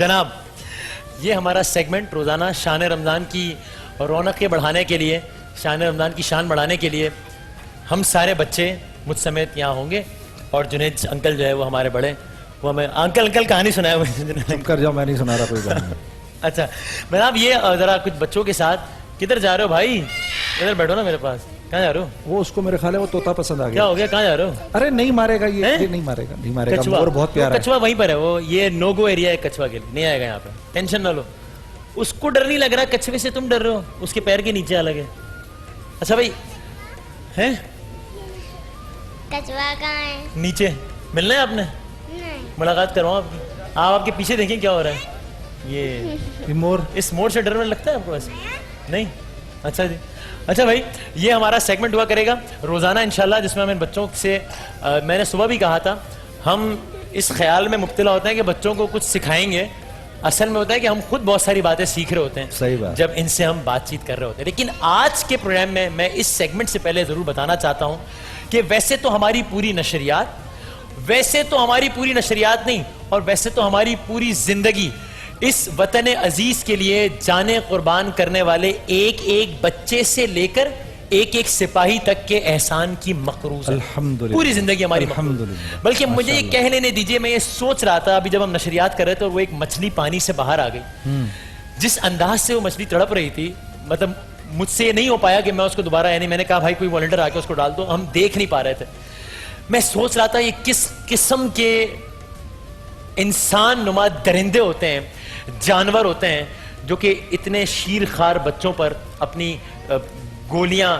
जनाब, ये हमारा सेगमेंट रोज़ाना शान रमज़ान की रौनकें बढ़ाने के लिए, शान रमज़ान की शान बढ़ाने के लिए हम सारे बच्चे मुझ समेत यहाँ होंगे और जुनैद अंकल जो है वो हमारे बड़े, वो हमें अंकल कहानी सुनाया हुआ। तुम कर जाओ, मैं नहीं सुना रहा कोई कहानी। अच्छा जनाब, ये ज़रा कुछ बच्चों के साथ किधर जा रहे हो भाई? इधर बैठो ना मेरे पास। कहाँ जा रहे हो? वो उसको मेरे ख्याल है वो तोता पसंद आ गया। क्या हो गया? कहाँ जा रहे हो? अरे नहीं मारेगा ये नहीं मारेगा, नहीं मारेगा। कछुआ, मोर बहुत प्यारा है। कछुआ वहीं पर है, वो ये नो गो एरिया है कछुआ के लिए, नहीं आएगा यहाँ पे, टेंशन ना लो। उसको डर नहीं लग रहा, कछुए से तुम डर रहे हो, उसके पैर के नीचे अलग है। अच्छा भाई, हैं कछुआ कहाँ है? नीचे मिलना है आपने? नहीं। मुलाकात करवाओ आपकी। आप आपके पीछे देखें क्या हो रहा है। ये मोर, इस मोर से डर लगता है आपको ऐसे? नहीं? अच्छा जी। अच्छा भाई, ये हमारा सेगमेंट हुआ करेगा रोज़ाना इंशाल्लाह, जिसमें हम इन बच्चों से मैंने सुबह भी कहा था, हम इस ख्याल में मुब्तला होते हैं कि बच्चों को कुछ सिखाएंगे। असल में होता है कि हम खुद बहुत सारी बातें सीख रहे होते हैं। सही बात। जब इनसे हम बातचीत कर रहे होते हैं। लेकिन आज के प्रोग्राम में मैं इस सेगमेंट से पहले ज़रूर बताना चाहता हूँ कि वैसे तो हमारी पूरी नशरियात, नहीं, और वैसे तो हमारी पूरी जिंदगी इस वतन अजीज के लिए जाने कुर्बान करने वाले एक एक बच्चे से लेकर एक एक सिपाही तक के एहसान की मकरूज है। अल्हम्दुलिल्लाह, पूरी जिंदगी हमारी अल्हम्दुलिल्लाह। बल्कि मुझे ये कह लेने दीजिए, मैं ये सोच रहा था अभी जब हम नशरियात कर रहे थे और वो एक मछली पानी से बाहर आ गई, जिस अंदाज से वो मछली तड़प रही थी, मतलब मुझसे ये नहीं हो पाया कि मैं उसको दोबारा, यानी मैंने कहा भाई कोई वॉलंटियर आके उसको डाल दो, हम देख नहीं पा रहे थे। मैं सोच रहा था ये किस किस्म के इंसान नुमा दरिंदे होते हैं, जानवर होते हैं, जो कि इतने शीरखार बच्चों पर अपनी गोलियां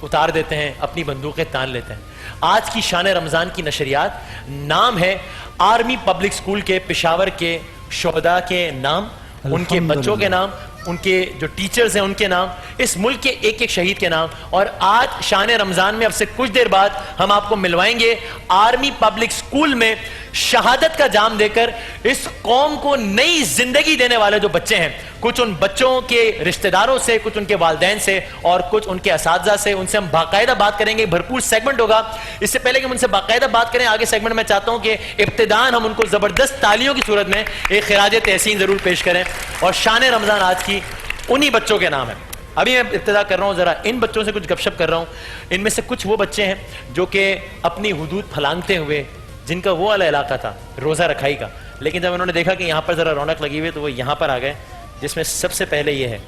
उतार देते हैं, अपनी बंदूकें तान लेते हैं। आज की शान रमजान की नशरियात, नाम है आर्मी पब्लिक स्कूल के पेशावर के शोहदा के नाम, उनके बच्चों के नाम, उनके जो टीचर्स हैं उनके नाम, इस मुल्क के एक एक शहीद के नाम। और आज शान रमजान में अब से कुछ देर बाद हम आपको मिलवाएंगे आर्मी पब्लिक स्कूल में शहादत का जाम देकर इस कौम को नई जिंदगी देने वाले जो बच्चे हैं, कुछ उन बच्चों के रिश्तेदारों से, कुछ उनके वालिदैन से और कुछ उनके असातिज़ा से। उनसे हम बाकायदा बात करेंगे, भरपूर सेगमेंट होगा। इससे पहले कि हम उनसे बाकायदा बात करें आगे सेगमेंट में, चाहता हूं कि इब्तिदान हम उनको जबरदस्त तालियों की सूरत में एक खिराज तहसीन जरूर पेश करें। और शान रमजान आज की उन्हीं बच्चों के नाम है। अभी मैं इब्तिदा कर रहा हूं, जरा इन बच्चों से कुछ गपशप कर रहा हूं। इनमें से कुछ वो बच्चे हैं जो कि अपनी हुदूद फलांगते हुए, जिनका वो वाला इलाका था रोज़ा रखाई का, लेकिन जब उन्होंने देखा कि यहाँ पर ज़रा रौनक लगी हुई है तो वो यहाँ पर आ गए। जिसमें सबसे पहले ये है,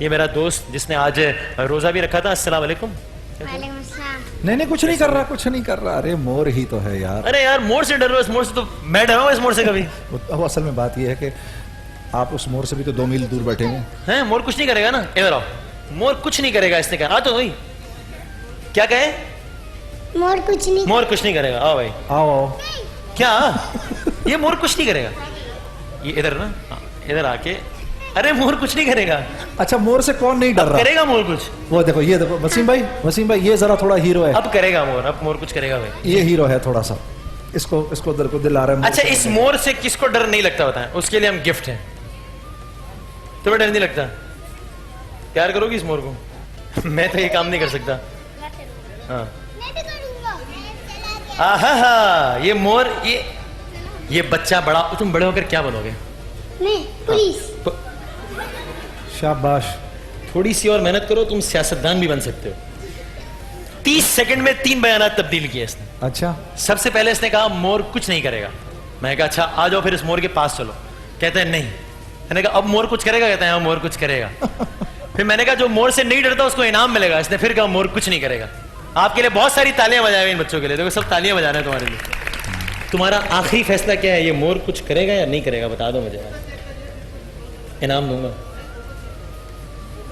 ये मेरा दोस्त जिसने आज रोज़ा भी रखा था। अस्सलाम वालेकुम। वालेकुम अस्सलाम। नहीं कुछ नहीं कर रहा, कुछ नहीं कर रहा। अरे मोर ही तो है यार। अरे यार मोर से डर रहे हो? इस मोर से तो मैं डरा हूँ, इस मोर से कभी। अब असल में बात यह है कि आप उस मोर से भी तो 2 मील दूर बैठे हैं। मोर कुछ नहीं करेगा ना, इधर आओ। मोर कुछ नहीं करेगा, इसने कहा। तो भाई क्या कहे? मोर कुछ नहीं करेगा। आओ भाई, आओ। क्या ये मोर कुछ नहीं करेगा? ये इधर ना, इधर आके, अरे मोर कुछ नहीं करेगा। अच्छा, मोर से कौन नहीं डर रहा? करेगा मोर कुछ। वो देखो, ये देखो वसीम भाई ये जरा थोड़ा हीरो है। अब करेगा मोर, अब मोर कुछ करेगा भाई। ये हीरो है थोड़ा सा, इसको डर को दिला रहा है। अच्छा, इस मोर से किसको डर नहीं लगता होता है? उसके लिए हम गिफ्ट हैं। तुम्हें डर नहीं लगता? प्यार करोगी इस मोर को? मैं तो ये काम नहीं कर सकता। हाँ, ये मोर, ये बच्चा बड़ा, तुम बड़े होकर क्या बनोगे? मैं पुलिस। शाबाश। थोड़ी सी और मेहनत करो, तुम सियासतदान भी बन सकते हो। 30 सेकंड में 3 बयानात तब्दील किए इसने। अच्छा, सबसे पहले इसने कहा मोर कुछ नहीं करेगा। मैंने कहा अच्छा आ जाओ फिर इस मोर के पास चलो। कहते हैं नहीं। मैंने कहा अब मोर कुछ करेगा? कहते हैं हाँ मोर कुछ करेगा। फिर मैंने कहा जो मोर से नहीं डरता उसको इनाम मिलेगा। इसने फिर कहा मोर कुछ नहीं करेगा। आपके लिए बहुत सारी तालियां बजाए इन बच्चों के लिए, देखो सब तालियां बजा रहे हैं तुम्हारे लिए। तुम्हारा आखिरी फैसला क्या है? ये मोर कुछ करेगा या नहीं करेगा? बता दो मुझे, इनाम दूंगा।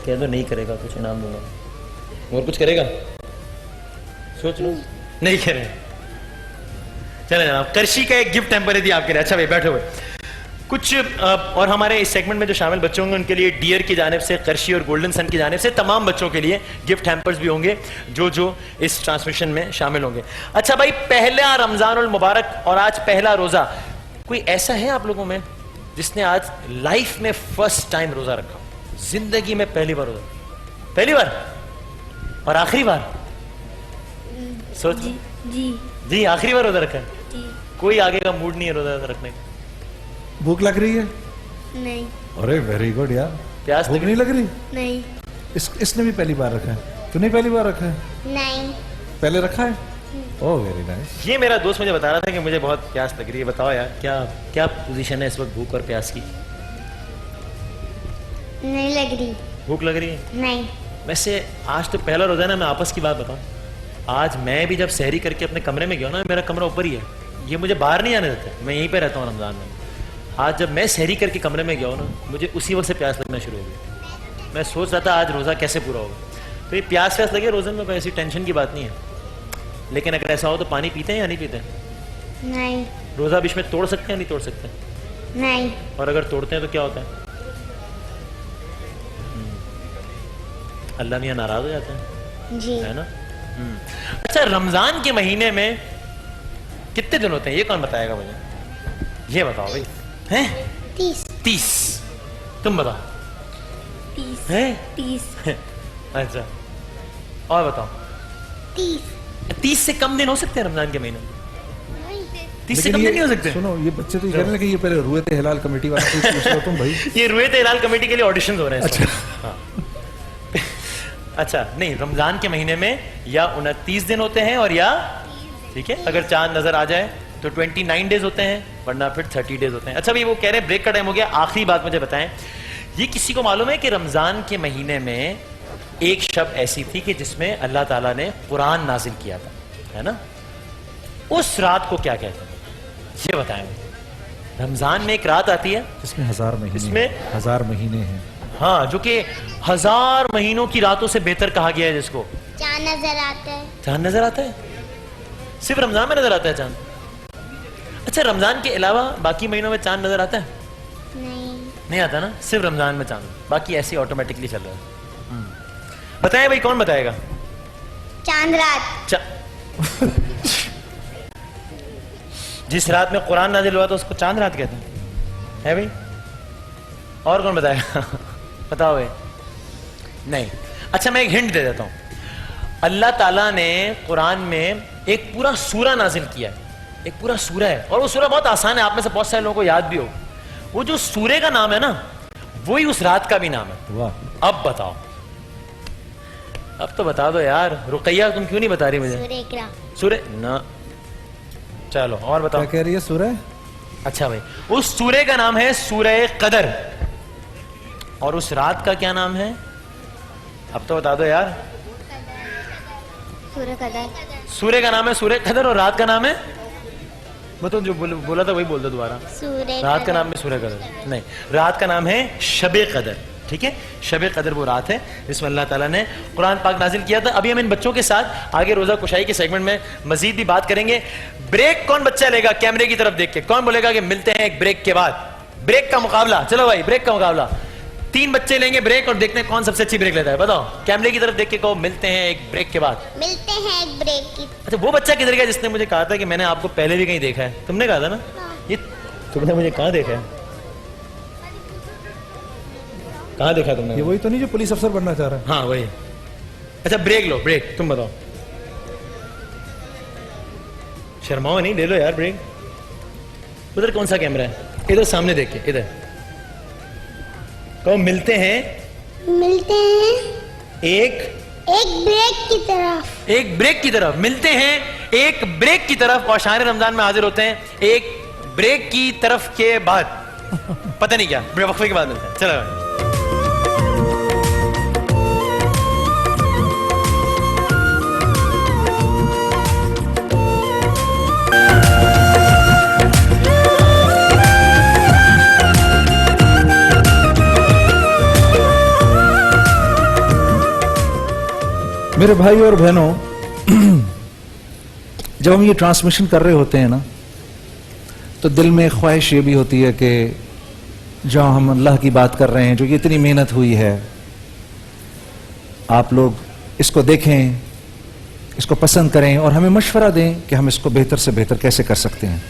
कह दो नहीं करेगा, कुछ इनाम दूंगा। मोर कुछ करेगा? सोच लो। नहीं करेगा। चले जनाब, करशी का एक गिफ्ट टेम्पर दिया आपके लिए। अच्छा भाई बैठो भाई। कुछ और हमारे इस सेगमेंट में जो शामिल बच्चे होंगे उनके लिए डियर की जानिब से, करशी और गोल्डन सन की जानिब से तमाम बच्चों के लिए गिफ्ट हैम्पर्स भी होंगे जो इस ट्रांसमिशन में शामिल होंगे। अच्छा भाई, पहला रमजानुल मुबारक और आज पहला रोजा। कोई ऐसा है आप लोगों में जिसने आज लाइफ में फर्स्ट टाइम रोजा रखा? जिंदगी में पहली बार रोजा? पहली बार और आखिरी बार? सोच। जी आखिरी बार रोजा रखा है? जी। कोई आगे का मूड नहीं है रोजा रखने का? भूख लग रही है? नहीं अरे वेरी गुड यार। प्यास भूख नहीं लग रही? नहीं इसने भी पहली बार रखा है, तूने पहली बार रखा है? नहीं पहले रखा है? Oh very nice. ये मेरा दोस्त मुझे बता रहा था कि मुझे बहुत प्यास लग रही है। बताओ यार क्या क्या पोजीशन है इस वक्त भूख और प्यास की? नहीं लग रही। भूख लग रही है? नहीं वैसे आज तो पहला रोजा है ना, मैं आपस की बात बताऊं, आज मैं भी जब सहरी करके अपने कमरे में गया ना, मेरा कमरा ऊपर ही है, ये मुझे बाहर नहीं आने देते, मैं यहीं पे रहता हूँ रमजान में। आज जब मैं सहरी करके कमरे में गया हूँ ना, मुझे उसी वक्त से प्यास लगना शुरू हो गई। मैं सोच रहा था आज रोज़ा कैसे पूरा होगा। तो ये प्यास लगे रोज़े में कोई ऐसी टेंशन की बात नहीं है, लेकिन अगर ऐसा हो तो पानी पीते हैं या नहीं पीते? नहीं रोज़ा बीच में तोड़ सकते हैं या नहीं तोड़ सकते? नहीं और अगर तोड़ते हैं तो क्या होता है? अल्लाह मियाँ नाराज हो जाते हैं, जी है ना? अच्छा, रमजान के महीने में कितने दिन होते हैं, ये कौन बताएगा मुझे? ये बताओ भाई। हैं? 30 30। तुम बताओ। 30 हैं? 30 अच्छा, और बताओ। 30 से कम दिन हो सकते हैं रमजान के महीने में? 30 से कम दिन नहीं हो सकते? सुनो, ये बच्चे तो ये कह रहे हैं कि ये पहले रुएते हिलाल कमेटी वाला कुछ पूछ लो तुम भाई। ये रुएत हिलाल कमेटी के लिए ऑडिशन हो रहे हैं। अच्छा हाँ। अच्छा नहीं, रमजान के महीने में या 29 दिन होते हैं और या, ठीक है, अगर चांद नजर आ जाए तो 29 डेज होते हैं, वरना फिर 30 डेज होते हैं। अच्छा भाई, वो कह रहे हैं ब्रेक का टाइम हो गया, आखिरी बात मुझे बताएं, ये किसी को मालूम है कि रमजान के महीने में एक शब ऐसी थी कि जिसमें अल्लाह ताला ने कुरान नाजिल किया था, है ना? उस रात को क्या कहते हैं, ये बताएं। रमजान में एक रात आती है इसमें 1000 महीने, इसमें 1000 महीने हैं। हाँ, जो कि 1000 महीनों की रातों से बेहतर कहा गया है जिसको। चांद नजर आता है। चांद नजर आता है? सिर्फ रमजान में नजर आता है चांद? अच्छा, रमजान के अलावा बाकी महीनों में चांद नजर आता है? नहीं आता ना, सिर्फ रमजान में चांद, बाकी ऐसे ऑटोमेटिकली चल रहा है। बताएं भाई, कौन बताएगा? चांद रात। जिस रात में कुरान नाजिल हुआ था उसको चांद रात कहते हैं, है भाई? और कौन बताएगा? बताओ भाई। नहीं। अच्छा, मैं एक हिंट दे देता हूं। अल्लाह ताला ने कुरान में एक पूरा सूरा नाजिल किया है, एक पूरा सूरा है, और वो सूरा बहुत आसान है, आप में से बहुत सारे लोगों को याद भी हो। वो जो सूरे का नाम है ना, वही उस रात का भी नाम है। वाह। अब बताओ, अब तो बता दो यार। रुकैया, तुम क्यों नहीं बता रही मुझे? सूर्य इकरा। सूर्य ना, चलो और बताओ। क्या कह रही है सूरह? अच्छा भाई, उस सूर्य का नाम है सूरह कदर, और उस रात का क्या नाम है? अब तो बता दो यार। सूर्य कदर। सूर्य का नाम है सूरह कदर, और रात का नाम है, मैं तो जो बोला था वही बोल दो दोबारा। सूर्य रात का नाम है सूरह कदर नहीं, रात का नाम है शबे कदर। ठीक है, शबे कदर वो रात है जिसमें अल्लाह ताला ने कुरान पाक नाजिल किया था। अभी हम इन बच्चों के साथ आगे रोजा कुशाई के सेगमेंट में मजीद भी बात करेंगे। ब्रेक कौन बच्चा लेगा? कैमरे की तरफ देख के कौन बोलेगा कि मिलते हैं एक ब्रेक के बाद? ब्रेक का मुकाबला। चलो भाई, ब्रेक का मुकाबला। 3 बच्चे लेंगे ब्रेक और देखते हैं कौन सबसे अच्छी ब्रेक लेता है। बताओ, कैमरे की तरफ देख के कहो मिलते हैं एक ब्रेक के बाद। मिलते हैं एक ब्रेक की। अच्छा, वो बच्चा किधर गया जिसने मुझे कहा था कि मैंने आपको पहले भी कहीं देखा है? तुमने कहा था ना? ये तुमने मुझे कहाँ देखा है? कहाँ देखा तुमने? ये वही तो नहीं जो पुलिस अफसर बनना चाह रहा है? हाँ वही। अच्छा, ब्रेक लो, ब्रेक तुम बताओ। शर्माओ नहीं, ले लो यार ब्रेक। उधर कौन सा कैमरा है? इधर सामने देख के, इधर कहो मिलते हैं। मिलते हैं एक ब्रेक की तरफ। एक ब्रेक की तरफ मिलते हैं, एक ब्रेक की तरफ, और शान रमजान में हाजिर होते हैं एक ब्रेक की तरफ के बाद। पता नहीं क्या, वक्फे के बाद मिलते हैं। चलो मेरे भाई और बहनों, जब हम ये ट्रांसमिशन कर रहे होते हैं ना, तो दिल में ख्वाहिश ये भी होती है कि जो हम अल्लाह की बात कर रहे हैं, जो ये इतनी मेहनत हुई है, आप लोग इसको देखें, इसको पसंद करें और हमें मशवरा दें कि हम इसको बेहतर से बेहतर कैसे कर सकते हैं।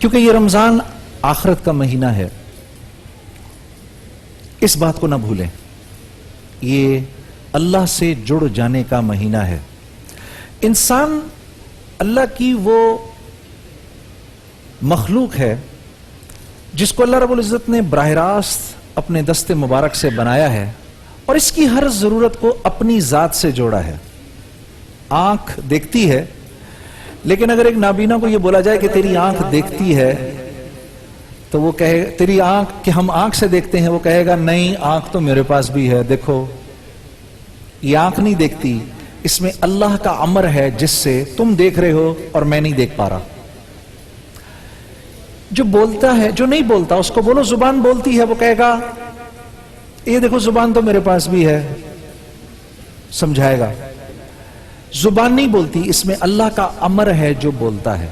क्योंकि ये रमज़ान आखिरत का महीना है, इस बात को ना भूलें। ये अल्लाह से जुड़ जाने का महीना है। इंसान अल्लाह की वो मखलूक है जिसको अल्लाह रब्बुल इज़्ज़त ने बराह रास्त अपने दस्ते मुबारक से बनाया है और इसकी हर जरूरत को अपनी जात से जोड़ा है। आंख देखती है, लेकिन अगर एक नाबीना को यह बोला जाए कि तेरी आंख देखती है, तो वो कहे तेरी आंख कि हम आंख से देखते हैं, वो कहेगा नहीं, आंख तो मेरे पास भी है, देखो ये आंख नहीं देखती, इसमें अल्लाह का अमर है जिससे तुम देख रहे हो और मैं नहीं देख पा रहा। जो बोलता है, जो नहीं बोलता उसको बोलो जुबान बोलती है, वो कहेगा ये देखो जुबान तो मेरे पास भी है, समझाएगा। जुबान नहीं बोलती, इसमें अल्लाह का अमर है जो बोलता है।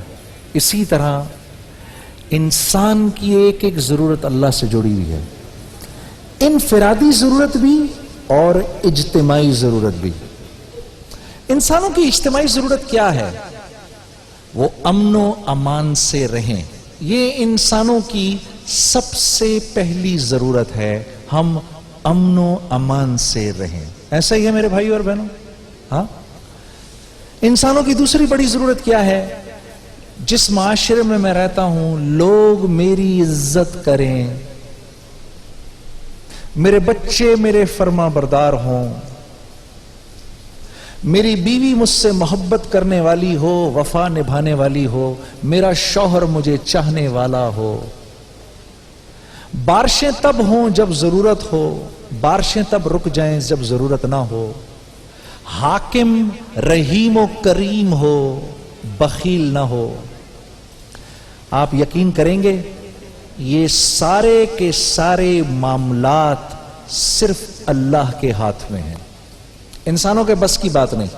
इसी तरह इंसान की एक एक जरूरत अल्लाह से जुड़ी हुई है, इनफिरादी जरूरत भी और इज्तिमाई जरूरत भी। इंसानों की इज्तिमाई जरूरत क्या है? वो अमनो अमान से रहें, ये इंसानों की सबसे पहली जरूरत है, हम अमनो अमान से रहें। ऐसा ही है मेरे भाई और बहनों। हाँ, इंसानों की दूसरी बड़ी जरूरत क्या है? जिस माशरे में मैं रहता हूं लोग मेरी इज्जत करें, मेरे बच्चे मेरे फर्मा बरदार हों, मेरी बीवी मुझसे मोहब्बत करने वाली हो, वफा निभाने वाली हो, मेरा शौहर मुझे चाहने वाला हो। बारिशें तब हों जब जरूरत हो, बारिशें तब रुक जाएं जब जरूरत ना हो। हाकिम रहीम व करीम हो, बखील ना हो। आप यकीन करेंगे ये सारे के सारे मामलात सिर्फ अल्लाह के हाथ में हैं, इंसानों के बस की बात नहीं।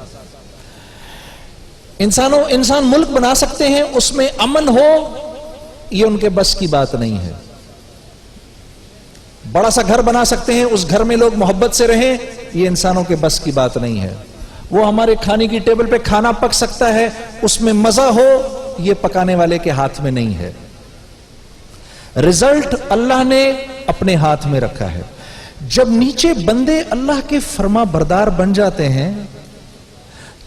इंसान मुल्क बना सकते हैं, उसमें अमन हो, ये उनके बस की बात नहीं है। बड़ा सा घर बना सकते हैं, उस घर में लोग मोहब्बत से रहें, ये इंसानों के बस की बात नहीं है। वो हमारे खाने की टेबल पे खाना पक सकता है, उसमें मजा हो, ये पकाने वाले के हाथ में नहीं है। रिजल्ट अल्लाह ने अपने हाथ में रखा है। जब नीचे बंदे अल्लाह के फर्मा बरदार बन जाते हैं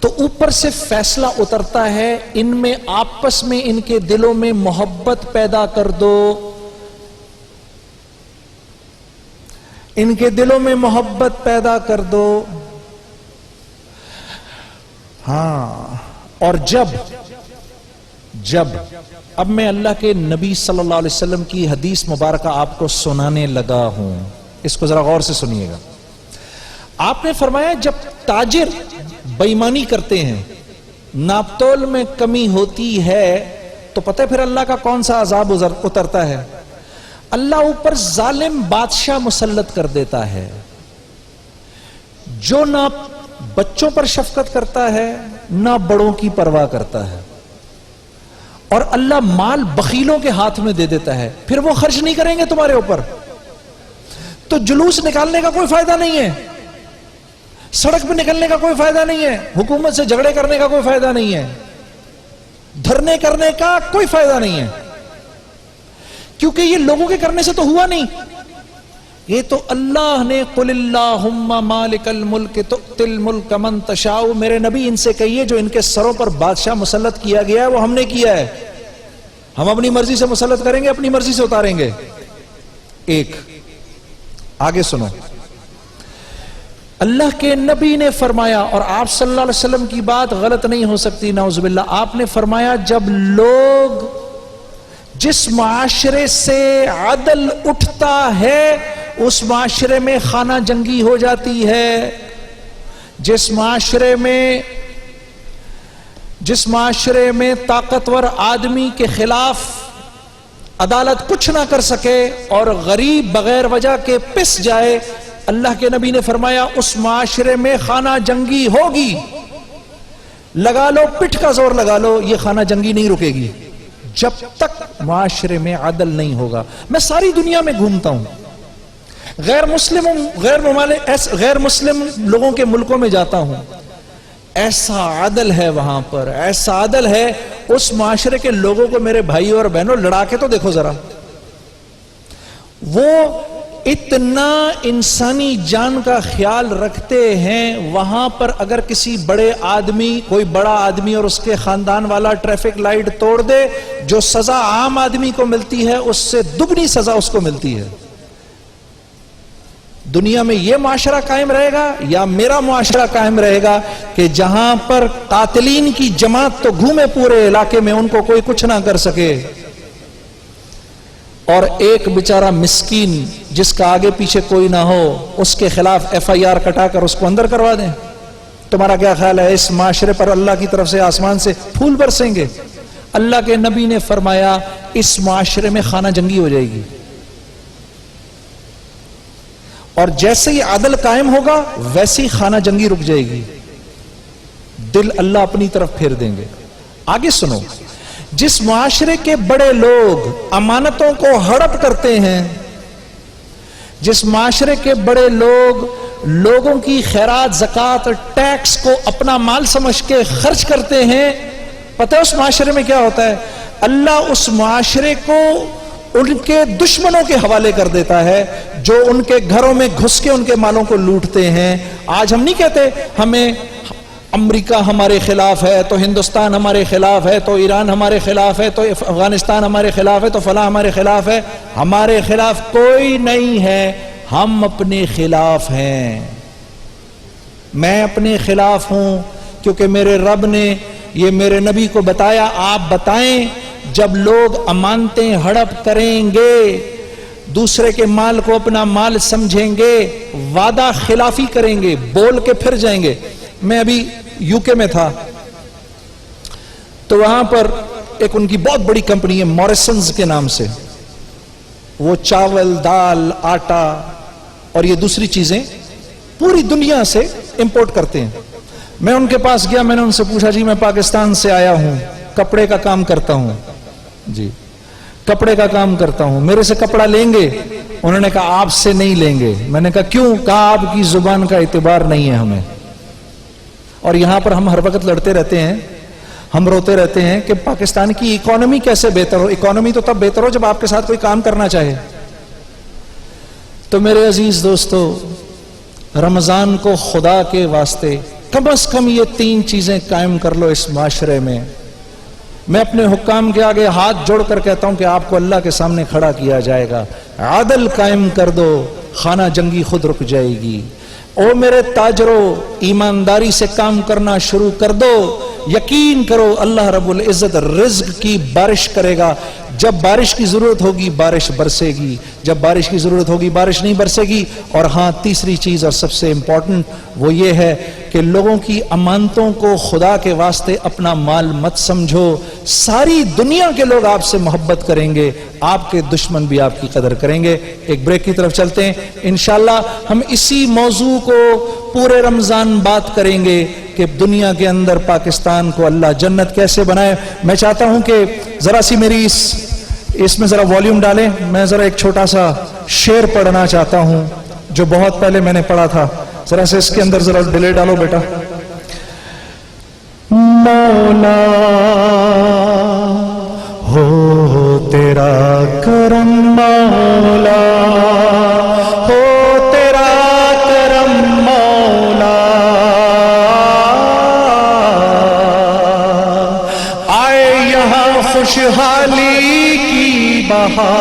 तो ऊपर से फैसला उतरता है, इनमें आपस में इनके दिलों में मोहब्बत पैदा कर दो, इनके दिलों में मोहब्बत पैदा कर दो। हां, और जब अब मैं अल्लाह के नबी सल्लल्लाहु अलैहि वसल्लम की हदीस मुबारक आपको सुनाने लगा हूं, इसको जरा गौर से सुनिएगा। आपने फरमाया जब ताजिर बेईमानी करते हैं, नापतोल में कमी होती है, तो पता है फिर अल्लाह का कौन सा अजाब उतरता है? अल्लाह ऊपर जालिम बादशाह मुसल्लत कर देता है, जो ना बच्चों पर शफकत करता है ना बड़ों की परवाह करता है, और अल्लाह माल बखीलों के हाथ में दे देता है, फिर वो खर्च नहीं करेंगे तुम्हारे ऊपर। तो जुलूस निकालने का कोई फायदा नहीं है, सड़क पे निकलने का कोई फायदा नहीं है, हुकूमत से झगड़े करने का कोई फायदा नहीं है, धरने करने का कोई फायदा नहीं है, क्योंकि ये लोगों के करने से तो हुआ नहीं। ये तो अल्लाह ने कुलिल्लाहुम्मा मालिकल मुल्क तुतिल मुल्क मन तशाउ, मेरे नबी इनसे कहिए जो इनके सरों पर बादशाह मुसल्लत किया गया है वो हमने किया है, हम अपनी मर्जी से मुसल्लत करेंगे, अपनी मर्जी से उतारेंगे। एक आगे सुनो, अल्लाह के नबी ने फरमाया, और आप सल्लल्लाहु अलैहि वसल्लम की बात गलत नहीं हो सकती नाउजुबिल्लाह, आपने फरमाया जब लोग, जिस माशरे से अदल उठता है उस माशरे में खाना जंगी हो जाती है, जिस माशरे में ताकतवर आदमी के खिलाफ अदालत कुछ ना कर सके और गरीब बगैर वजह के पिस जाए, अल्लाह के नबी ने फरमाया उस माशरे में खाना जंगी होगी। लगा लो पिठ का जोर लगा लो, ये खाना जंगी नहीं रुकेगी जब तक माशरे में अदल नहीं होगा। मैं सारी दुनिया में घूमता हूं, गैर मुस्लिम लोगों के मुल्कों में जाता हूं, ऐसा अदल है वहां पर, ऐसा अदल है, उस माशरे के लोगों को मेरे भाई और बहनों लड़ा के तो देखो जरा। वो इतना इंसानी जान का ख्याल रखते हैं, वहां पर अगर किसी बड़े आदमी, कोई बड़ा आदमी और उसके खानदान वाला ट्रैफिक लाइट तोड़ दे, जो सजा आम आदमी को मिलती है उससे दुगनी सजा उसको मिलती है। दुनिया में यह माशरा कायम रहेगा या मेरा माशरा कायम रहेगा कि जहां पर कातिलीन की जमात तो घूमे पूरे इलाके में, उनको कोई कुछ ना कर सके, और एक बेचारा मिस्कीन जिसका आगे पीछे कोई ना हो, उसके खिलाफ FIR कटाकर उसको अंदर करवा दें? तुम्हारा क्या ख्याल है, इस माशरे पर अल्लाह की तरफ से आसमान से फूल बरसेंगे? अल्लाह के नबी ने फरमाया इस माशरे में खाना जंगी हो जाएगी, और जैसे ही आदल कायम होगा वैसी खाना जंगी रुक जाएगी, दिल अल्लाह अपनी तरफ फेर देंगे। आगे सुनो, जिस मुआशरे के बड़े लोग अमानतों को हड़प करते हैं, जिस मुआशरे के बड़े लोग लोगों की खैरात, ज़कात, टैक्स को अपना माल समझ के खर्च करते हैं, पता है उस मुआशरे में क्या होता है? अल्लाह उस मुआशरे को उनके दुश्मनों के हवाले कर देता है, जो उनके घरों में घुस के उनके मालों को लूटते हैं। आज हम नहीं कहते हमें अमेरिका हमारे खिलाफ है, तो हिंदुस्तान हमारे खिलाफ है, तो ईरान हमारे खिलाफ है, तो अफगानिस्तान हमारे खिलाफ है, तो फला हमारे खिलाफ है। हमारे खिलाफ कोई नहीं है, हम अपने खिलाफ हैं। मैं अपने खिलाफ हूं क्योंकि मेरे रब ने ये मेरे नबी को बताया। आप बताएं, जब लोग अमानतें हड़प करेंगे, दूसरे के माल को अपना माल समझेंगे, वादा खिलाफी करेंगे, बोल के फिर जाएंगे। मैं अभी यूके में था, तो वहां पर एक उनकी बहुत बड़ी कंपनी है मॉरिसन्स के नाम से, वो चावल, दाल, आटा और ये दूसरी चीजें पूरी दुनिया से इंपोर्ट करते हैं। मैं उनके पास गया, मैंने उनसे पूछा, जी मैं पाकिस्तान से आया हूं, कपड़े का काम करता हूं, जी कपड़े का काम करता हूं, मेरे से कपड़ा लेंगे? उन्होंने कहा आपसे नहीं लेंगे। मैंने कहा क्यों? कहा आपकी जुबान का इत्तेबार नहीं है हमें। और यहां पर हम हर वक्त लड़ते रहते हैं, हम रोते रहते हैं कि पाकिस्तान की इकोनॉमी कैसे बेहतर हो। इकोनॉमी तो तब बेहतर हो जब आपके साथ कोई काम करना चाहे। तो मेरे अजीज दोस्तों, रमजान को खुदा के वास्ते कम से कम ये 3 चीजें कायम कर लो इस माशरे में। मैं अपने हुक्काम के आगे हाथ जोड़कर कहता हूं कि आपको अल्लाह के सामने खड़ा किया जाएगा। आदल कायम कर दो, खाना जंगी खुद रुक जाएगी। ओ मेरे ताजरो, ईमानदारी से काम करना शुरू कर दो। यकीन करो अल्लाह रब्बुल इज्जत रिज्क की बारिश करेगा। जब बारिश की जरूरत होगी बारिश बरसेगी, जब बारिश की जरूरत होगी बारिश नहीं बरसेगी। और हां, तीसरी चीज और सबसे इंपॉर्टेंट वो ये है कि लोगों की अमानतों को खुदा के वास्ते अपना माल मत समझो। सारी दुनिया के लोग आपसे मोहब्बत करेंगे, आपके दुश्मन भी आपकी कदर करेंगे। एक ब्रेक की तरफ चलते हैं, इंशाल्लाह हम इसी मौजू को पूरे रमजान बात करेंगे कि दुनिया के अंदर पाकिस्तान को अल्लाह जन्नत कैसे बनाए। मैं चाहता हूं कि जरा सी मेरी इसमें जरा वॉल्यूम डालें। मैं जरा एक छोटा सा शेर पढ़ना चाहता हूं जो बहुत पहले मैंने पढ़ा था। जरा से इसके अंदर जरा डिले डालो बेटा। मौला हो तेरा करम, मौला हो तेरा करम, मौला आए यहां खुशहाली की बहार।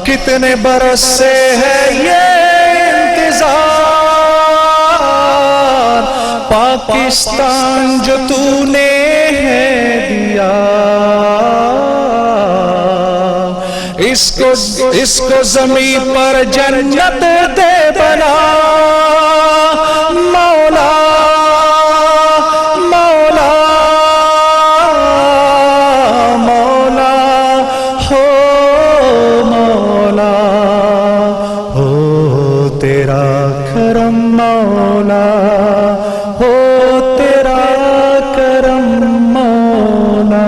कितने बरस से है ये इंतजार, पाकिस्तान जो तूने है दिया, इसको जमीन पर जन्नत दे बना। मौला मौला मौला हो, मौला हो तेरा करम, मौला हो तेरा करम, मौला।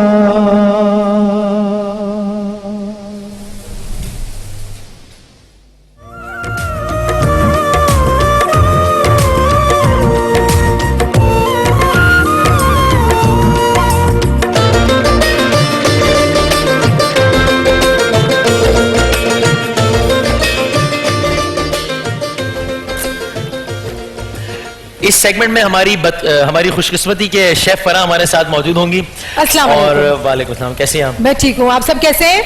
इस सेगमेंट में हमारी खुशकिस्मती के शेफ फरा हमारे साथ मौजूद होंगी। अस्सलाम और वालेकुम। वालेकुम सलाम, कैसे हैं आप? मैं ठीक हूँ, आप सब कैसे हैं?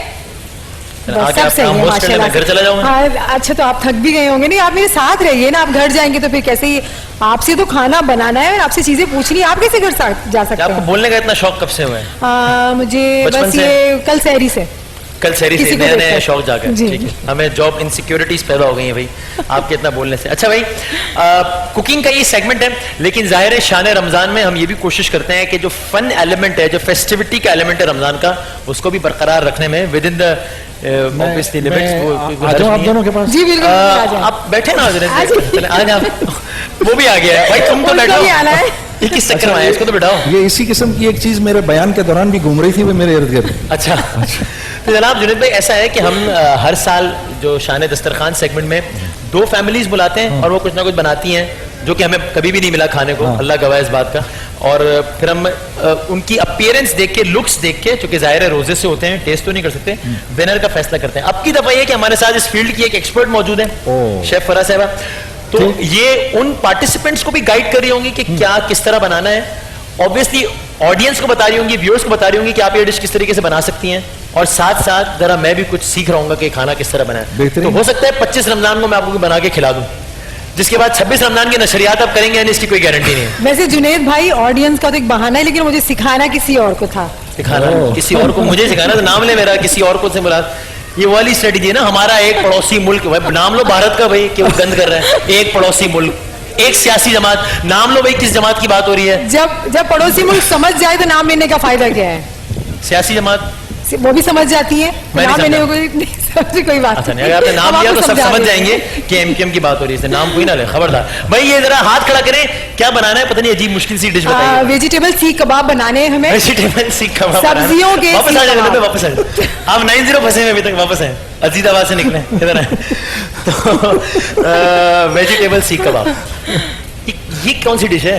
बस सब सही है माशाल्लाह। घर चला जाऊंगा। हाँ, अच्छा तो आप थक भी गए होंगे। नहीं, आप मेरे साथ रहिए ना, आप घर जाएंगे तो फिर कैसे ही आपसे तो खाना बनाना है और आपसे चीजें पूछनी है, आप कैसे घर जा सकते आपको हैं? बोलने का इतना शौक कब से हुआ है? मुझे बचपन बस से? ये कल सहरी से। कल शहरी से किसी को नया नया देखकर। शौक जाकर। जी। ठीक है, हमें जॉब इनसिक्योरिटीज पैदा हो गई है भाई आपके इतना बोलने से। अच्छा भाई, कुकिंग का ये सेगमेंट है, लेकिन जाहिर है शान रमजान में हम ये भी कोशिश करते हैं कि जो फन एलिमेंट है, जो फेस्टिविटी का एलिमेंट है रमजान का, उसको भी बरकरार रखने में within the obviously limits. आ जाओ आप दोनों के पास। जी बिल्कुल, आ जाएं। आप बैठे ना आ जाइए। आज आप वो भी आ गया है भाई, तुम तो उसको बैठो। भी आना है। ये किस चक्कर में आया, इसको तो बैठाओ। ये इसी किस्म की एक चीज मेरे बयान के दौरान भी घूम रही थी, वो मेरे इर्द गिर्द। अच्छा तो जनाब जुनैद भाई, ऐसा है कि हम हर साल जो शान दस्तरखान सेगमेंट में 2 फैमिलीज बुलाते हैं और वो कुछ ना कुछ बनाती हैं जो कि हमें कभी भी नहीं मिला खाने को, अल्लाह गवाह इस बात का। और फिर हम उनकी अपीयरेंस देख के, लुक्स देख के, चूंकि जाहिर है रोजे से होते हैं, टेस्ट तो नहीं कर सकते, विनर का फैसला करते हैं। अब की दफा ये कि हमारे साथ इस फील्ड की एक एक्सपर्ट मौजूद है, शेफ फरा साहबा। तो ये उन पार्टिसिपेंट्स को भी गाइड कर रही होंगी कि क्या किस तरह बनाना है। ऑब्वियसली ऑडियंस को बता रही होंगी, व्यूअर्स को बता रही होंगी कि आप ये डिश किस तरीके से बना सकती हैं, और साथ साथ जरा मैं भी कुछ सीख रहा हूँ कि खाना किस तरह बनाए। तो हो सकता है 25 रमजान को मैं आपको बना के खिला दूं, जिसके बाद 26 रमजान की नशरियात आप करेंगे, यानी इसकी कोई गारंटी नहीं है। वैसे जुनैद भाई, ऑडियंस का तो एक बहाना है, लेकिन मुझे सिखाना किसी और को था। सिखाना किसी और को, मुझे सिखाना तो नाम ले मेरा, किसी और को से बुला। ये वाली स्ट्रेटेजी है ना, हमारा एक पड़ोसी मुल्क, भाई नाम लो भारत का भाई, कि वो गंद कर रहा है। एक पड़ोसी मुल्क, एक सियासी जमात, नाम लो भाई, किस जमात की बात हो रही है? जब पड़ोसी मुल्क समझ जाए तो नाम लेने का फायदा क्या है? सियासी जमात वो भी समझ जाती है, मैं नाम नहीं लेने को कोई बात अच्छा नहीं, अगर आपने नाम लिया तो सब समझ जाएंगे कि एमकेएम की बात हो रही है, नाम कोई ना ले, खबरदार भाई। ये जरा हाथ खड़ा करें, क्या बनाना है? पता नहीं, अजीब मुश्किल सी डिश बताइए। वेजिटेबल सीख कबाब बनाने हैं हमें। वेजिटेबल सीख कबाब, सब्जियों के वापस आ सीख जाए, कबाब। वापस आ जाए। आप 90 फंसे हुए अभी तक, वापस आए, अजीदाबाद से निकले इधर आए। तो वेजिटेबल सीख कबाब, ये कौन सी डिश है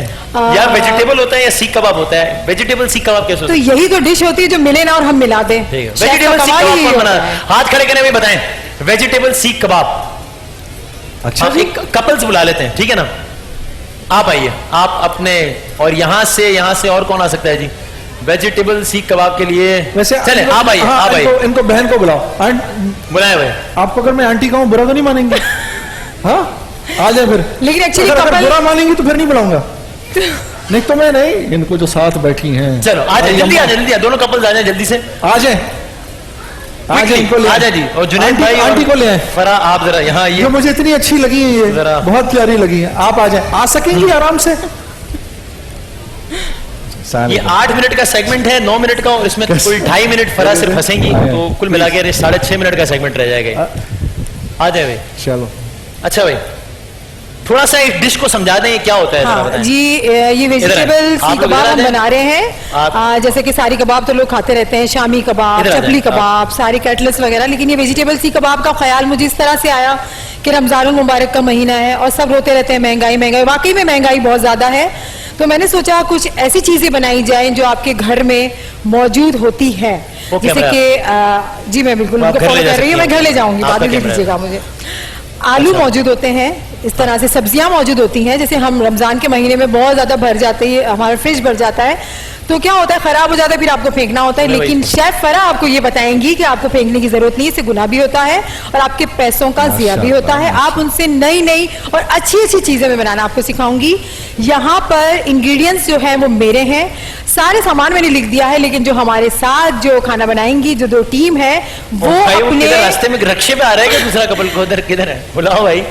यार? वेजिटेबल होता है या सीख कबाब होता है? वेजिटेबल सीख कबाब कैसे होता तो है? यही तो डिश होती है जो मिले ना और हम मिला दें। वेजिटेबल सीख कबाब कौन बना? हाथ खड़े करने में बताएं, वेजिटेबल सीख कबाब। अच्छा हम एक कपल्स बुला लेते हैं, ठीक है ना? आप आइए, आप अपने, और यहाँ से और कौन आ सकता है जी वेजिटेबल सीख कबाब के लिए? वैसे चले, आप आइए, हाँ, आप आइए, इनको बहन को बुलाओ। बुलाए भाई। आपको अगर मैं आंटी कहूँ बुरा तो नहीं मानेंगे? हाँ, आ जाए फिर। लेकिन एक्चुअली अगर कपल बुरा मानेंगी तो फिर नहीं बुलाऊंगा। नहीं तो मैं नहीं, इनको जो साथ बैठी हैं। चलो आ जाए, जल्दी आ जाए, जल्दी आ, दोनों कपल्स आ जाए जल्दी से, आ जाए, आ जाए, इनको ले आ जाए जी। और जुनैद भाई और आंटी को ले आए। फरा, आप जरा यहाँ आइए। ये मुझे इतनी अच्छी लगी है, ये जरा। बहुत प्यारी लगी है। आप आ जाए, आ सकेंगी आराम से? ये 8 मिनट का सेगमेंट है, 9 मिनट का, और इसमें कुल 2.5 मिनट फरा सिर्फ फंसेंगी, तो कुल मिला के 6.5 मिनट का सेगमेंट रह जाएगा। आ जाए भाई। चलो अच्छा भाई, थोड़ा सा इस डिश को समझा दें, ये क्या होता है? जरा हाँ बताएं। जी, ये वेजिटेबल आप सीख लोग कबाब इधर आ हम जाएं। बना रहे हैं। आप- जैसे कि सारी कबाब तो लोग खाते रहते हैं, शामी कबाब, इधर आ जाएं, चपली आप। कबाब, सारी कटलेट्स वगैरह, लेकिन ये वेजिटेबल सीख कबाब का ख्याल मुझे इस तरह से आया कि रमजान मुबारक का महीना है और सब रोते रहते हैं महंगाई महंगाई, वाकई में महंगाई बहुत ज्यादा है। तो मैंने सोचा कुछ ऐसी चीजें बनाई जाएं जो आपके घर में मौजूद होती है, ओके, जैसे कि जी मैं बिल्कुल आप उनको घर ले फॉलो जा कर रही हूँ, सकती मैं घर ले हैं। जाऊंगी, बाद आपका में दे कैमरा है। दीजिएगा मुझे। आलू मौजूद होते हैं, इस तरह से सब्जियां मौजूद होती हैं, जैसे हम रमजान के महीने में बहुत ज्यादा भर जाते हैं, हमारा फ्रिज भर जाता है, तो क्या होता है, खराब हो जाता है, फिर आपको फेंकना होता है। नहीं लेकिन शेफ फरा आपको ये बताएंगी कि आपको फेंकने की जरूरत नहीं है, इससे गुनाह भी होता है और आपके पैसों का जिया भी होता है। आप उनसे नई नई और अच्छी अच्छी चीजें मैं बनाना आपको सिखाऊंगी। यहाँ पर इंग्रेडिएंट्स जो है वो मेरे हैं, सारे सामान मैंने लिख दिया है, लेकिन जो हमारे साथ जो खाना बनाएंगी जो 2 टीम है वो भाई, वो अपने किधर रास्ते में रक्षे पे आ रहा है क्या दूसरा कपल को? उधर किधर है? बुलाओ भाई,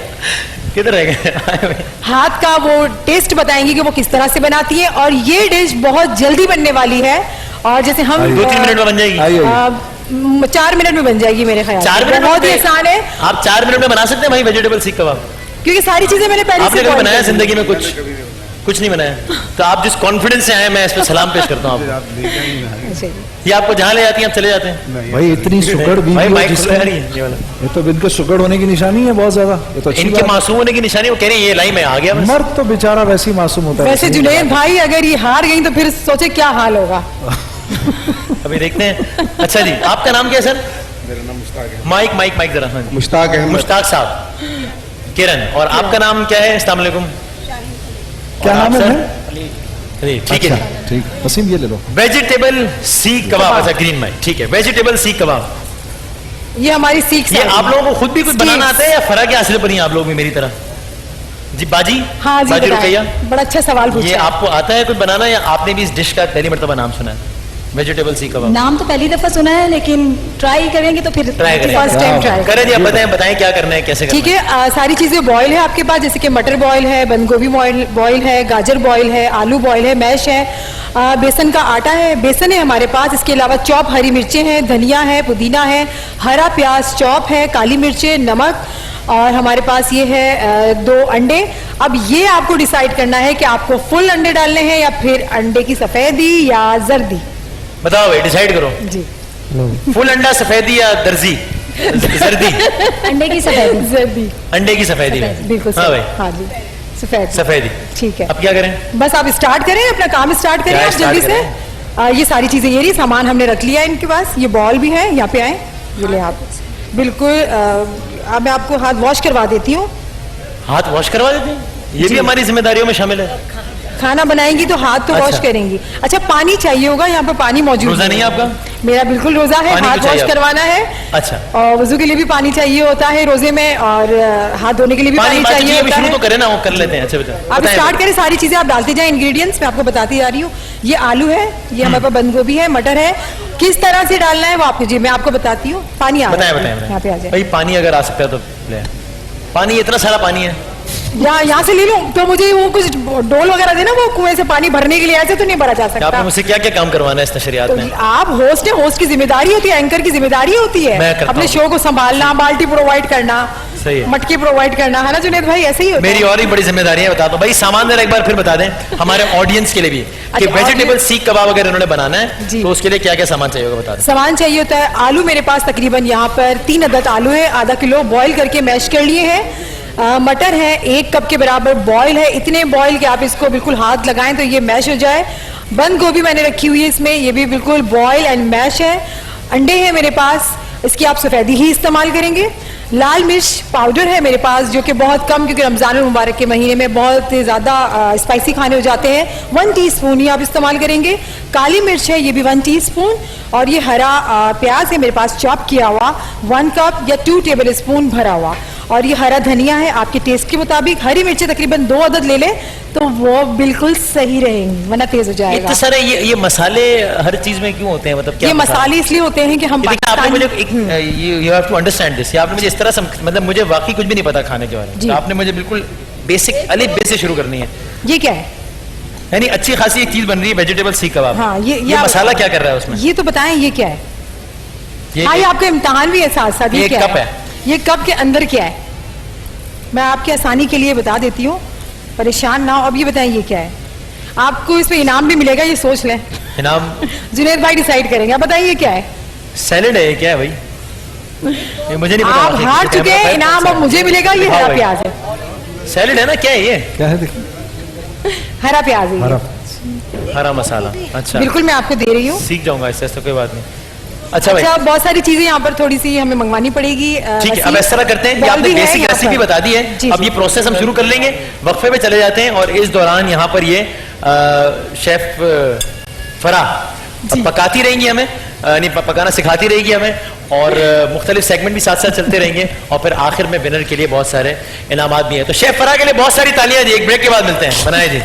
किधर रह गए? हाथ का वो टेस्ट बताएंगी कि वो किस तरह से बनाती है, और ये डिश बहुत जल्दी बनने वाली है। और जैसे हम 2-3 मिनट में बन जाएगी। आइए, आइए। 4 मिनट में बन जाएगी मेरे ख्याल 4 से, मिनट बहुत ही में? आसान है, आप 4 मिनट में बना सकते हैं भाई वेजिटेबल सीख कबाब? क्योंकि सारी चीजें मैंने पहले आपने से कभी boil बनाया कर दी। जिंदगी में? कुछ नहीं बनाया। तो आप जिस कॉन्फिडेंस से आए, मैं इस पर सलाम पेश करता हूँ आपको। अच्छा जी। ये आपको जहाँ ले जाती हैं आप चले जाते हैं? भाई इतनी सुगड़ भाई बीवी हो माइक खुला जिसका, है नहीं, ये वाला। ये तो इनके सुगड़ होने की निशानी है बहुत ज्यादा। ये तो अच्छी इनके बात है। मासूम होने की निशानी, वो कह रहे हैं ये लाई में आ गया बस। मर्द तो बेचारा वैसे ही मासूम होता है। वैसे जुनैद भाई अगर ये हार गई तो फिर सोचे क्या हाल होगा। अभी देखते हैं। अच्छा जी, आपका नाम क्या है सर? मेरा नाम मुश्ताक है। माइक जरा। हाँ जी। मुश्ताक अहमद। मुश्ताक साहब। किरण, और आपका नाम क्या है? अस्सलाम वालेकुम। क्या नाम है? ठीक है अच्छा, ठीक, वसीम ये ले लो। वेजिटेबल सीख कबाब। अच्छा ग्रीन में, ठीक है, वेजिटेबल सीख कबाब। ये हमारी सीख ये आप लोगों को खुद भी कुछ बनाना आता है या फरा के हासिल पर ही आप लोग भी मेरी तरह? जी बाजी। हाँ जी, बाजी बताएं। रुकैया, बड़ा अच्छा सवाल पूछा ये है। आपको आता है कुछ बनाना या आपने भी इस डिश का पहली मर्तबा नाम सुना है? वेजिटेबल सीख कबाब नाम तो पहली दफा सुना है, लेकिन ट्राई करेंगे तो फिर ट्राई करें। फर्स्ट टाइम ट्राई करें जी, आप बताएं क्या करना है, कैसे करना ठीक है। सारी चीजें बॉयल है आपके पास, जैसे कि मटर बॉयल है, बंद गोभी बॉयल है, गाजर बॉयल है, आलू बॉयल है, मैश है, बेसन का आटा है, बेसन है हमारे पास। इसके अलावा चॉप हरी मिर्चें हैं, धनिया है, पुदीना है, हरा प्याज चॉप है, काली मिर्चें, नमक, और हमारे पास ये है 2 अंडे। अब ये आपको डिसाइड करना है कि आपको फुल अंडे डालने हैं या फिर अंडे की सफेदी या जर्दी। बताओ भाई, डिसाइड करो। जी, फुल अंडा सफेदी या दर्जी जर्दी? अंडे की सफेदी। जर्दी, अंडे की सफेदी में। बिल्कुल हाँ सही। भाई, हाँ जी, सफेद सफेदी। ठीक है। अब क्या करें? बस आप स्टार्ट करें, अपना काम स्टार्ट करें क्या आप start जल्दी से। ये सारी चीजें, ये रही, सामान हमने रख लिया है इनके पास। ये बॉल भी है, यहाँ पे आए, ये ले आप। बिल्कुल अब मैं आपको हाथ वॉश करवा देती हूँ। हाथ वॉश करवा देते हैं, ये भी हमारी जिम्मेदारियों में शामिल है। खाना बनाएंगी तो हाथ तो अच्छा। वॉश करेंगी। अच्छा, पानी चाहिए होगा, यहाँ पर पानी मौजूद रोजा नहीं है आपका? मेरा बिल्कुल रोजा है, पानी हाथ भी चाहिए वॉश आपको? करवाना है। अच्छा, और वजू के लिए भी पानी चाहिए होता है रोजे में, और हाथ धोने के लिए भी पानी बात चाहिए अभी होता शुरू है। तो करें ना, वो कर लेते हैं। अच्छा बेटा, आप बताएं स्टार्ट बेटा। करें, सारी चीजें आप डालते जाएं, इंग्रेडिएंट्स मैं आपको बताती जा रही हूँ। ये आलू है, ये हमारे पास बंद गोभी है, मटर है। किस तरह से डालना है वो आप जी मैं आपको बताती हूँ। पानी आ बताएं रहा है, बताएं यहाँ पे आ जाए। भाई, पानी अगर आ सकता है तो ले। पानी, इतना सारा पानी है। यहाँ से ले लूं तो मुझे वो कुछ डोल वगैरह देना, वो कुएं से पानी भरने के लिए ऐसे तो नहीं भरा जा आपने सकता। मुझसे क्या क्या काम करवाना है इस नशरियात तो में? आप होस्ट है, होस्ट की जिम्मेदारी होती है, एंकर की जिम्मेदारी होती मैं है करता अपने हूं। शो को संभालना, बाल्टी प्रोवाइड करना, सही है। मटके प्रोवाइड करना, है ना जुनेद भाई? ऐसे ही होता मेरी है। और ही बड़ी जिम्मेदारी है, बता दो भाई। सामान जरा एक बार फिर बता दें हमारे ऑडियंस के लिए भी कि अच्छा, वेजिटेबल audience- सीख कबाब अगर उन्होंने बनाना है जी। तो उसके लिए क्या क्या सामान चाहिए होगा, बता दें। सामान चाहिए होता है, आलू मेरे पास तकरीबन यहाँ पर 3 अदद आलू है, आधा किलो बॉईल करके मैश कर लिए हैं। मटर है 1 कप के बराबर बॉईल है, इतने बॉईल कि आप इसको बिल्कुल हाथ लगाएं तो ये मैश हो जाए। बंद गोभी मैंने रखी हुई है इसमें, ये भी बिल्कुल बॉईल एंड मैश है। अंडे हैं मेरे पास, इसकी आप सफ़ेदी ही इस्तेमाल करेंगे। लाल मिर्च पाउडर है मेरे पास, जो कि बहुत कम, क्योंकि रमज़ान मुबारक के महीने में बहुत ज़्यादा स्पाइसी खाने हो जाते हैं, 1 टीस्पून ही आप इस्तेमाल करेंगे। काली मिर्च है, ये भी 1 टीस्पून। और ये हरा प्याज है मेरे पास चॉप किया हुआ, 1 कप या 2 टेबल स्पून भरा हुआ। और ये हरा धनिया है आपके टेस्ट के मुताबिक। हरी मिर्चें तकरीबन 2 अदद ले लें तो वो बिल्कुल सही रहेंगी, वरना तेज हो जाएगा। इतने सारे ये मसाले हर चीज में क्यों होते हैं, मतलब क्या ये मसाले इसलिए होते हैं कि हम देखिए, आपने मुझे you have to understand this, आपने मुझे इस तरह से, मतलब मुझे वाकई कुछ भी नहीं पता खाने के बारे में, जी। तो आपने मुझे बिल्कुल बेसिक अलिफ बे से शुरू करनी है। ये क्या है? यानी अच्छी खासी एक चीज बन रही है, वेजिटेबल सीख कबाब। हाँ, ये आप- मसाला क्या कर रहा है उसमें? ये तो बताएं ये क्या है? हाँ, ये आपका इम्तिहान भी है साथ साथ। ये क्या कप है। ये कप के अंदर क्या है? मैं आपकी आसानी के लिए बता देती हूँ, परेशान ना हो। अब ये बताएं ये क्या है? आपको इसमें इनाम भी मिलेगा, ये सोच लें। इनाम जुनेद भाई डिसाइड करेंगे। आप बताइए ये क्या है? सैलेड है, ये क्या है भाई? ये मुझे नहीं पता। आप वाकई। हार कैमरा चुके हैं, पर- इनाम अब मुझे मिलेगा। ये दिखाओ हरा भाई। प्याज है, सैलेड है ना, क्या है ये? क्या है देखिए, हरा प्याज है ये। हरा हरा मसाला। अच्छा, बिल्कुल मैं आपको दे रही हूँ। सीख जाऊंगा इससे, ऐसा कोई बात नहीं। अच्छा भाई, अच्छा, बहुत सारी चीजें यहाँ पर थोड़ी सी हमें मंगवानी पड़ेगी। ठीक है, अब इस तरह करते हैं कि बॉल आपने भी है बेसिक यहाँ रेसिपी पर। बता दी है, जी, अब जी। ये प्रोसेस हम शुरू कर लेंगे, वक्फे पे चले जाते हैं। और इस दौरान यहाँ पर ये शेफ फरा पकाती रहेंगी हमें, नहीं पकाना सिखाती रहेगी हमें, और मुख्तलिफ सेगमेंट भी साथ साथ चलते रहेंगे। और फिर आखिर में विनर के लिए बहुत सारे इनामात भी हैं। तो शेफ फरा के लिए बहुत सारी तालियां दी। एक ब्रेक के बाद मिलते हैं। बनाए जी।